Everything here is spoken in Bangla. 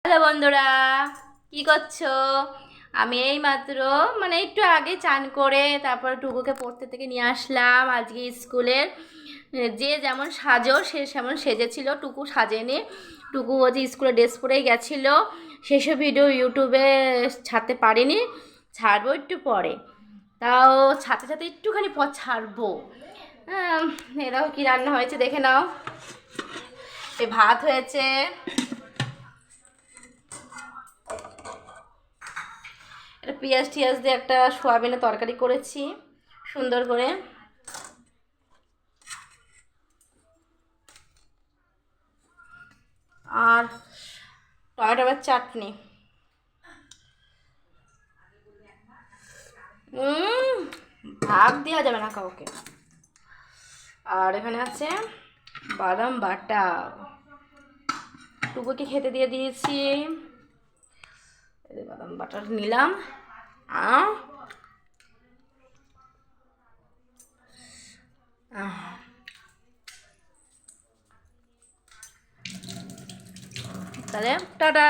হ্যালো বন্ধুরা, কি করছো? আমি এই মাত্র একটু আগে চান করে তারপর টুকুকে পড়তে থেকে নিয়ে আসলাম। আজকে স্কুলের যে যেমন সাজো সে যেমন সেজেছিল, টুকু সাজেনি। টুকু ও যে স্কুলে ড্রেস পরেই গেছিলো, সেসব ভিডিও ইউটিউবে ছাড়তে পারিনি, ছাড়বো একটু পরে। তাও ছাড়তে ছাড়তে একটুখানি পর ছাড়বো। এরাও কি রান্না হয়েছে দেখে নাও। এ ভাত হয়েছে, এটা পেঁয়াজ টিয়াজ দিয়ে একটা সোয়াবিনের তরকারি করেছি সুন্দর করে। আর টমেটোর চাটনি। ভাগ দেওয়া যাবে না কাউকে। আর এখানে আছে বাদাম বাটা, টুকুকে খেতে দিয়ে দিয়েছি। বাদাম বাটা নিলাম। তাহলে টাটা।